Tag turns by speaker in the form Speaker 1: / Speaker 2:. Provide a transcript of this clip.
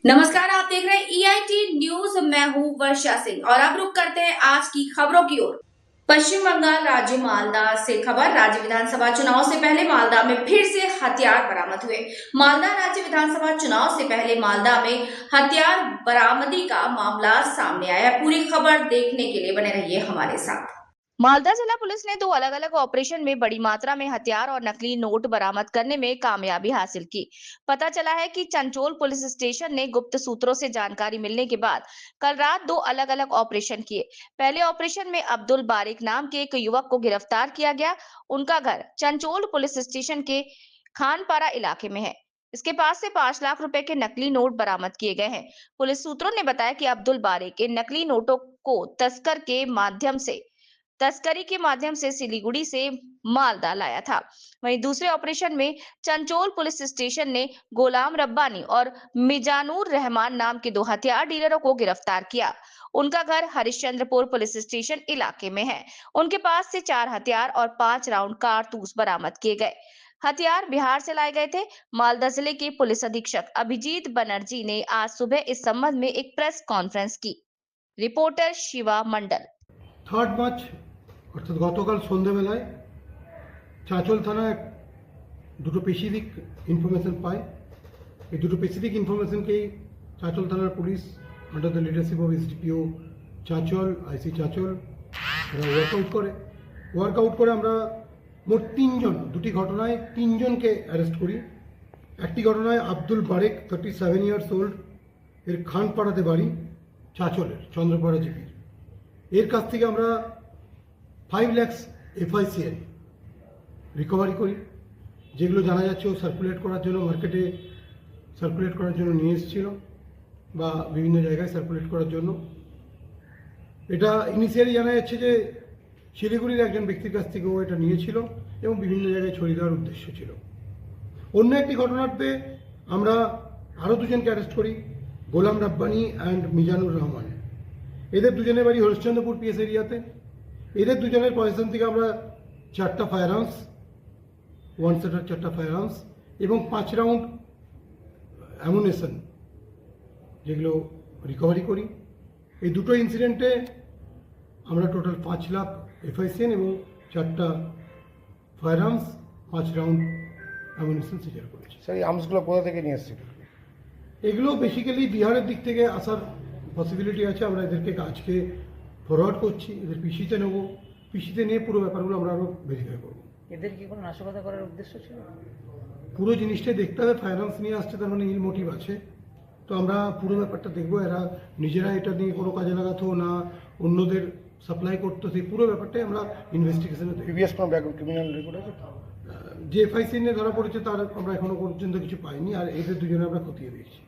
Speaker 1: नमस्कार, आप देख रहे हैं EIT न्यूज। मैं हूं वर्षा सिंह और अब रुक करते हैं आज की खबरों की ओर। पश्चिम बंगाल राज्य मालदा से खबर। राज्य विधानसभा चुनाव से पहले मालदा में फिर से हथियार बरामद हुए। मालदा राज्य विधानसभा चुनाव से पहले मालदा में हथियार बरामदी का मामला सामने आया। पूरी खबर देखने के लिए बने रहिए हमारे साथ।
Speaker 2: मालदा जिला पुलिस ने 2 अलग-अलग ऑपरेशन में बड़ी मात्रा में हथियार और नकली नोट बरामद करने में कामयाबी हासिल की। पता चला है कि चंचोल पुलिस स्टेशन ने गुप्त सूत्रों से जानकारी मिलने के बाद कल रात 2 अलग-अलग ऑपरेशन किए। पहले ऑपरेशन में अब्दुल बारिक नाम के एक युवक को गिरफ्तार किया गया। उनका घर चंचोल पुलिस स्टेशन के खानपारा इलाके में है। इसके पास से 5 लाख रुपए के नकली नोट बरामद किए गए हैं। पुलिस सूत्रों ने बताया कि अब्दुल बारिक इन नकली नोटों को तस्करी के माध्यम से सिलीगुड़ी से मालदा लाया था। वहीं दूसरे ऑपरेशन में चंचोल पुलिस स्टेशन ने गोलाम रब्बानी और मिजानुर रहमान नाम के 2 हथियार डीलरों को गिरफ्तार किया। उनका घर हरिश्चंद्रपुर पुलिस स्टेशन इलाके में है। उनके पास से 4 हथियार और 5 राउंड कारतूस बरामद किए गए। हथियार बिहार से लाए गए थे। मालदा जिले के पुलिस अधीक्षक अभिजीत बनर्जी ने आज सुबह इस संबंध में एक प्रेस कॉन्फ्रेंस की। रिपोर्टर शिवा मंडल।
Speaker 3: 3 মার্চ অর্থাৎ গতকাল সন্ধ্যাবেলায় চাঁচল থানায় দুটো স্পেসিফিক ইনফরমেশন পায়। এই দুটো স্পেসিফিক ইনফরমেশনকেই চাঁচল থানার police under the leadership of SDPO Chanchal, IC Chanchal এরা ওয়ার্কআউট করে আমরা মোট 3 জন, দুটি ঘটনায় 3 জনকে অ্যারেস্ট করি। একটি ঘটনায় আব্দুল বারেক 37 ইয়ার্স ওল্ড, এর খানপাড়াতে বাড়ি, চাঁচলের চন্দ্রপাড়া জিপির। এর কাছ থেকে আমরা 5 লাখ FICL রিকভারি করি, যেগুলো জানা যাচ্ছে ও সার্কুলেট করার জন্য মার্কেটে সার্কুলেট করার জন্য নিয়ে এসেছিল বা বিভিন্ন জায়গায় সার্কুলেট করার জন্য। এটা ইনিশিয়ালি জানা যাচ্ছে যে শিলিগুড়ির একজন ব্যক্তির কাছ থেকে ও এটা নিয়েছিল এবং বিভিন্ন জায়গায় ছড়িয়ে দেওয়ার উদ্দেশ্য ছিল। অন্য একটি ঘটনাতে আমরা আরও 2 জনকে অ্যারেস্ট করি, গোলাম রাব্বানি অ্যান্ড মিজানুর রহমান। এদের দুজনের বাড়ি হরিশ্চন্দ্রপুর পিএস এরিয়াতে। এদের দুজনের পজিশন থেকে আমরা 4টা ফায়ার আর্মস, 1 সেটার 4টা ফায়ার আর্মস এবং 5 রাউন্ড অ্যামুনেশন যেগুলো রিকভারি করি। এই দুটো ইনসিডেন্টে আমরা টোটাল 5 লাখ FICL এবং 4টা fire arms, 5 round ammunition seizure করেছি।
Speaker 4: স্যার, এই আর্মসগুলো কোথা থেকে নিয়ে এসেছিল?
Speaker 3: এগুলো বেসিক্যালি বিহারের দিক থেকে আসার পসিবিলিটি আছে। আমরা এদেরকে আজকে ফরওয়ার্ড করছি, এদের পিসিতে নেব, পিসিতে নিয়ে পুরো ব্যাপারগুলো আমরা আরও ভেরিফাই করব।
Speaker 5: এদের কি কোনো নাশকতা করার উদ্দেশ্য ছিল?
Speaker 3: পুরো জিনিসটাই দেখতে হবে। ফাইন্যান্স নিয়ে আসছে, তার মানে ইল মোটিভ আছে। তো আমরা পুরো ব্যাপারটা দেখবো। এরা নিজেরা এটা নিয়ে কোনো কাজে লাগাতো না অন্যদের সাপ্লাই করতো, সেই পুরো ব্যাপারটাই আমরা ইনভেস্টিগেশনে দেখব।
Speaker 4: প্রিভিয়াস কোনো ক্রিমিনাল রেকর্ড আছে?
Speaker 3: যে FICL নিয়ে ধরা পড়েছে তার আমরা এখনো পর্যন্ত কিছু পাইনি, আর এদের দুজনে আমরা খতিয়ে দিয়েছি।